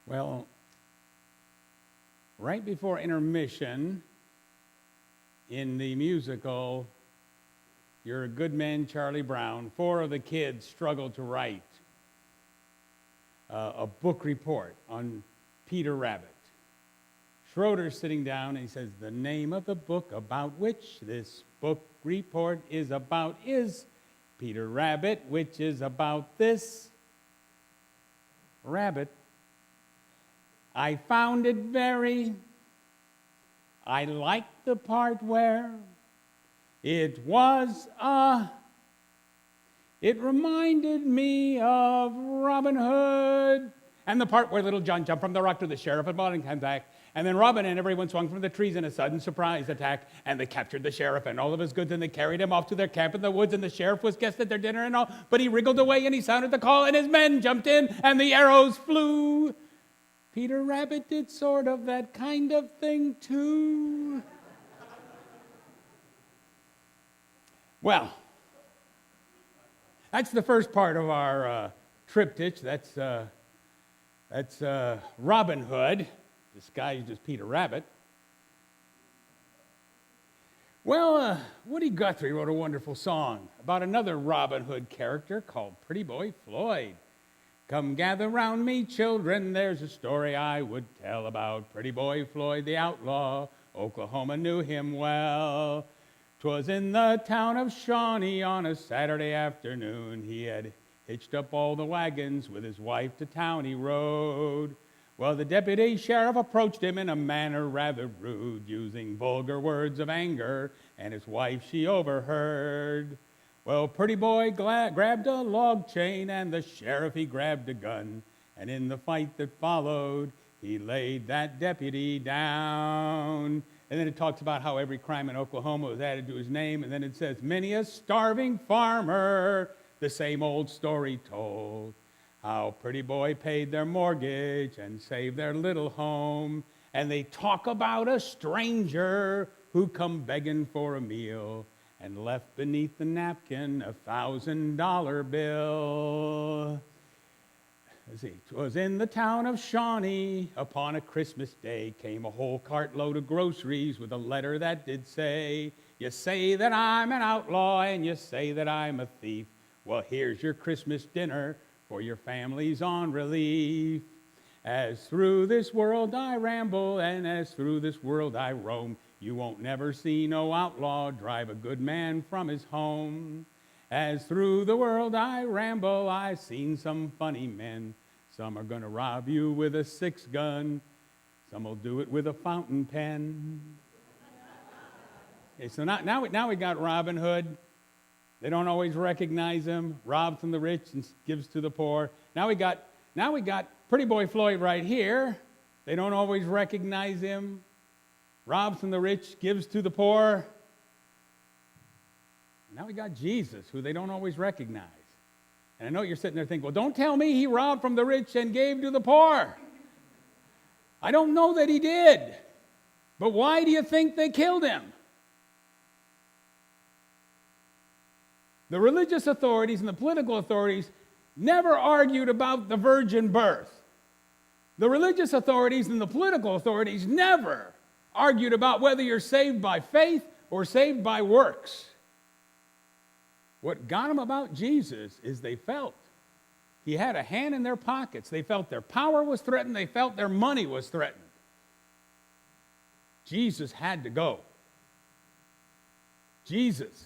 Well, right before intermission in the musical You're a Good Man, Charlie Brown, 4 of the kids struggled to write a book report on Peter Rabbit. Schroeder's sitting down and he says, the name of the book about which this book report is about is Peter Rabbit, which is about this rabbit. I found it I liked the part where it reminded me of Robin Hood. And the part where Little John jumped from the rock to the sheriff and Bonnie came back. And then Robin and everyone swung from the trees in a sudden surprise attack. And they captured the sheriff and all of his goods. And they carried him off to their camp in the woods. And the sheriff was guest at their dinner and all. But he wriggled away and he sounded the call. And his men jumped in and the arrows flew. Peter Rabbit did sort of that kind of thing too. Well, that's the first part of our triptych. That's Robin Hood, disguised as Peter Rabbit. Well, Woody Guthrie wrote a wonderful song about another Robin Hood character called Pretty Boy Floyd. Come gather round me, children, there's a story I would tell about Pretty Boy Floyd the outlaw. Oklahoma knew him well. 'Twas in the town of Shawnee on a Saturday afternoon. He had hitched up all the wagons, with his wife to town he rode. Well, the deputy sheriff approached him in a manner rather rude, using vulgar words of anger, and his wife she overheard. Well, Pretty Boy grabbed a log chain, and the sheriff he grabbed a gun, and in the fight that followed, he laid that deputy down. And then it talks about how every crime in Oklahoma was added to his name, and then it says, many a starving farmer, the same old story told, how Pretty Boy paid their mortgage and saved their little home. And they talk about a stranger who come begging for a meal and left beneath the napkin a $1,000 bill. Let's see, 'twas in the town of Shawnee, upon a Christmas day, came a whole cartload of groceries with a letter that did say, you say that I'm an outlaw and you say that I'm a thief. Well, here's your Christmas dinner for your families on relief. As through this world I ramble and as through this world I roam, you won't never see no outlaw drive a good man from his home. As through the world I ramble, I've seen some funny men. Some are going to rob you with a 6-gun. Some will do it with a fountain pen. Okay, so now we got Robin Hood. They don't always recognize him. Robs from the rich and gives to the poor. Now we got Pretty Boy Floyd right here. They don't always recognize him. Robs from the rich, gives to the poor. Now we got Jesus, who they don't always recognize. And I know you're sitting there thinking, well, don't tell me he robbed from the rich and gave to the poor. I don't know that he did. But why do you think they killed him? The religious authorities and the political authorities never argued about the virgin birth. The religious authorities and the political authorities never argued about whether you're saved by faith or saved by works. What got them about Jesus is they felt he had a hand in their pockets. They felt their power was threatened. They felt their money was threatened. Jesus had to go. Jesus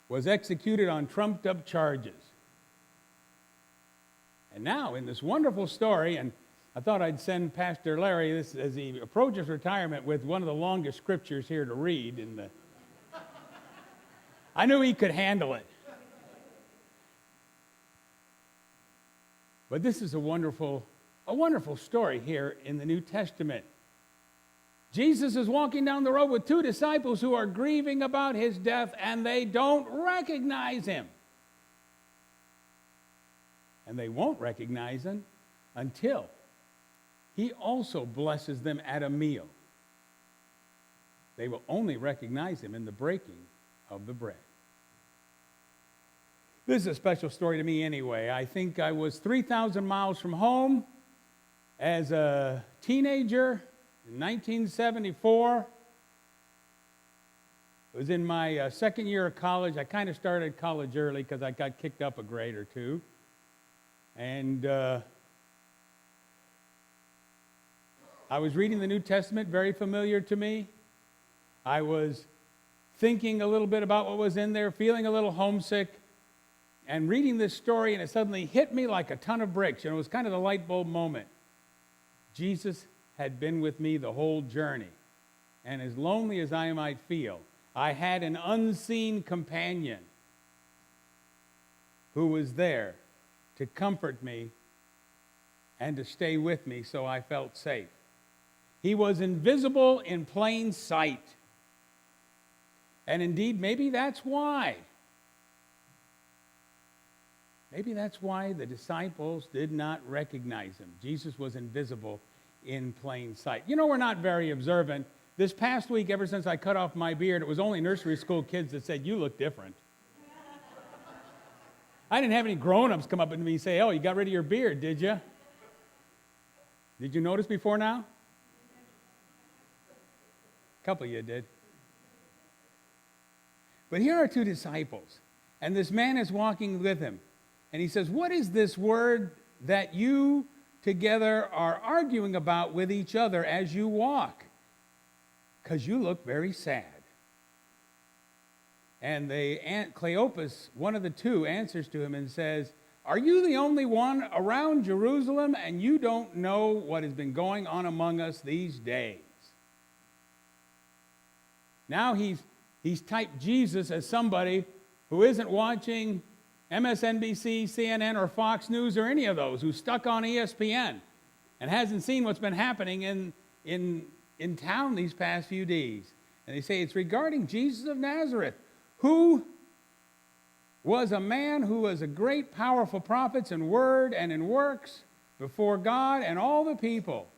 was executed on trumped-up charges. And now, in this wonderful story, and I thought I'd send Pastor Larry, this, as he approaches retirement, with one of the longest scriptures here to read. I knew he could handle it. But this is a wonderful story here in the New Testament. Jesus is walking down the road with 2 disciples who are grieving about his death, and they don't recognize him. And they won't recognize him until he also blesses them at a meal. They will only recognize him in the breaking of the bread. This is a special story to me anyway. I think I was 3,000 miles from home, As a teenager in 1974, it was in my second year of college. I kind of started college early because I got kicked up a grade or two. And I was reading the New Testament, very familiar to me. I was thinking a little bit about what was in there, feeling a little homesick, and reading this story, and it suddenly hit me like a ton of bricks. You know, it was kind of the light bulb moment. Jesus had been with me the whole journey. And as lonely as I might feel, I had an unseen companion who was there to comfort me and to stay with me so I felt safe. He was invisible in plain sight. And indeed, maybe that's why. Maybe that's why the disciples did not recognize him. Jesus was invisible in plain sight. You know, we're not very observant. This past week, ever since I cut off my beard, it was only nursery school kids that said, "You look different." I didn't have any grown-ups come up to me and say, "Oh, you got rid of your beard, did you?" Did you notice before now? A couple of you did. But here are two disciples, and this man is walking with him. And he says, "What is this word that you together are arguing about with each other as you walk? Because you look very sad." And Cleopas, one of the two, answers to him and says, "Are you the only one around Jerusalem, and you don't know what has been going on among us these days?" Now he's typed Jesus as somebody who isn't watching MSNBC, CNN, or Fox News, or any of those, who's stuck on ESPN and hasn't seen what's been happening in town these past few days. And they say it's regarding Jesus of Nazareth, who was a man who was a great, powerful prophet in word and in works before God and all the people.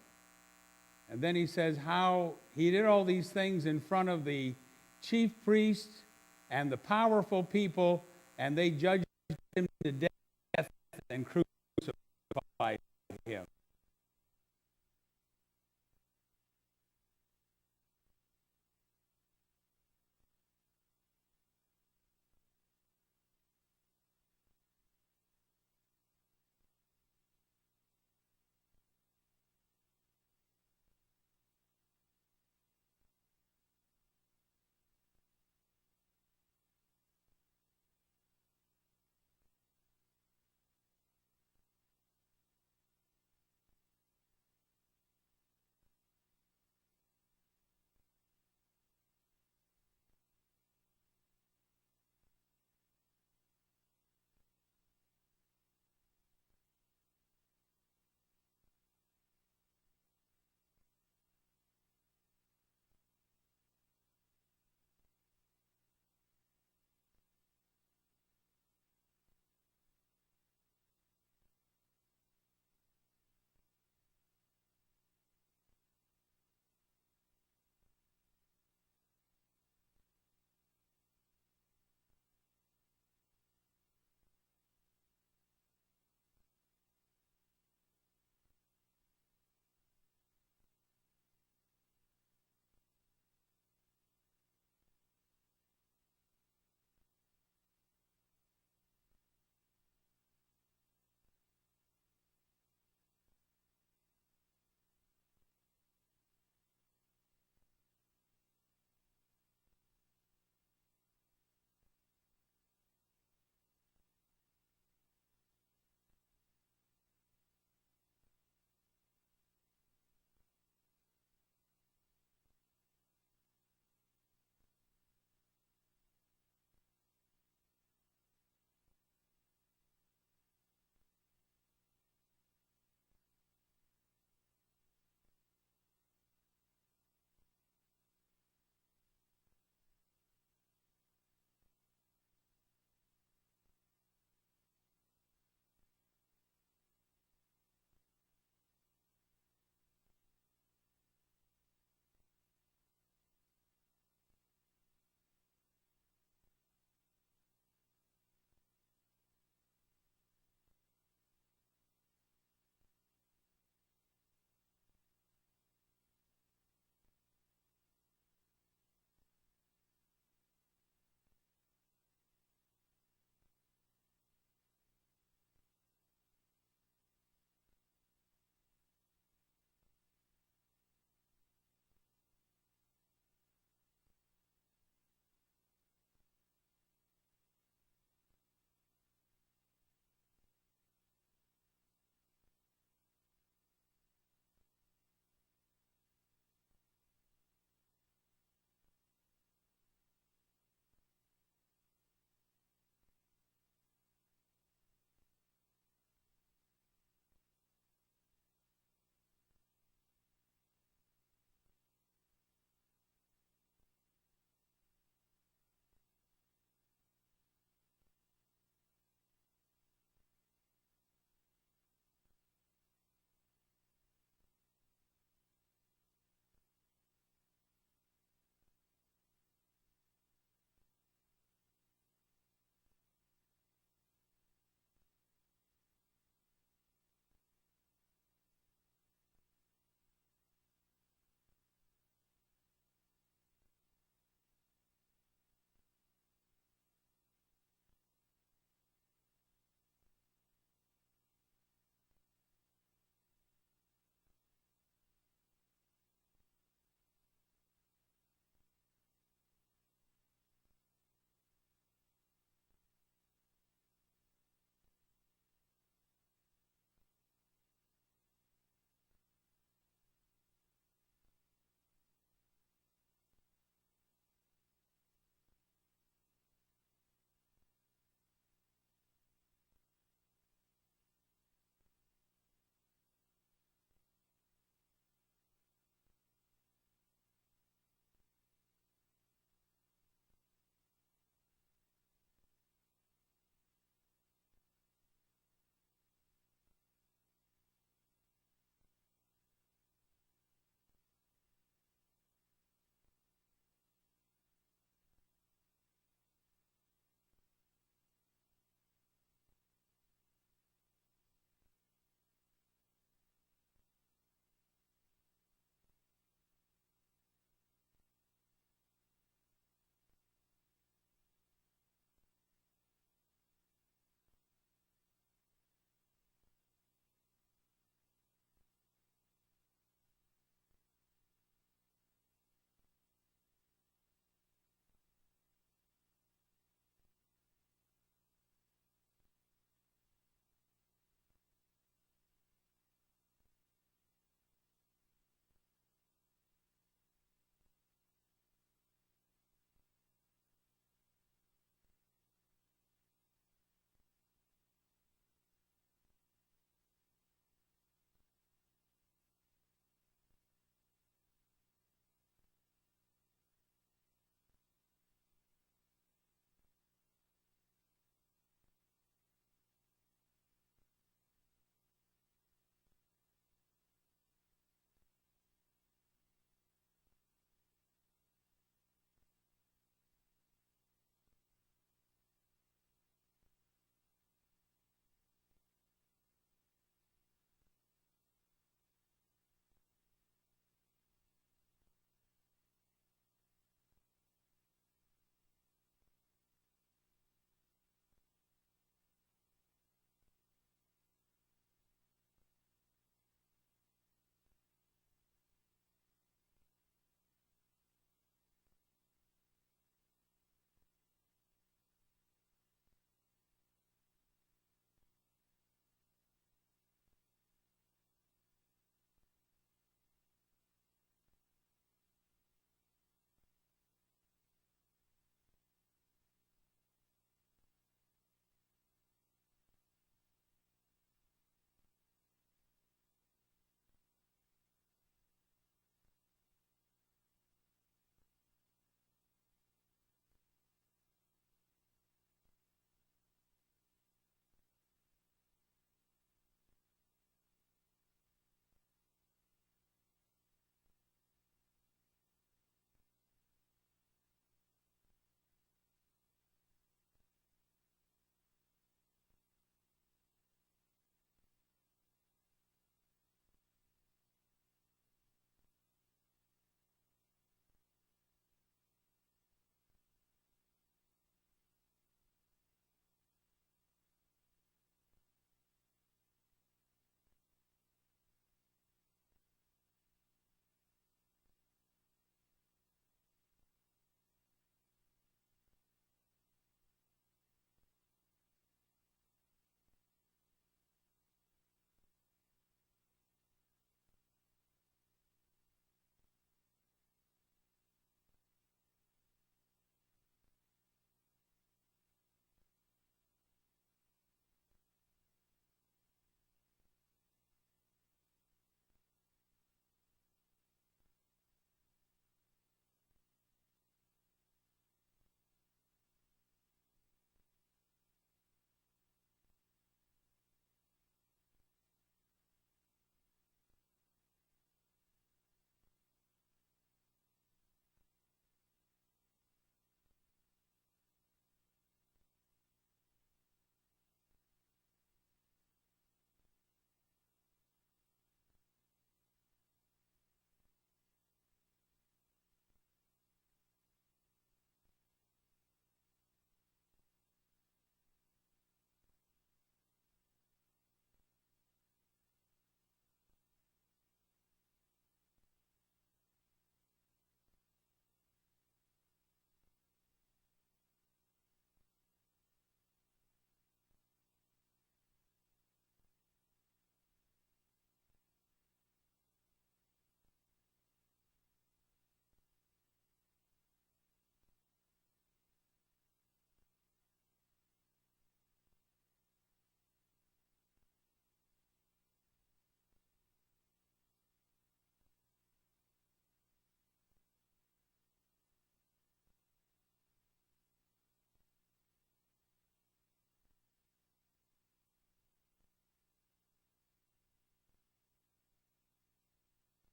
And then he says how he did all these things in front of the chief priests and the powerful people, and they judged him to death and crucified him.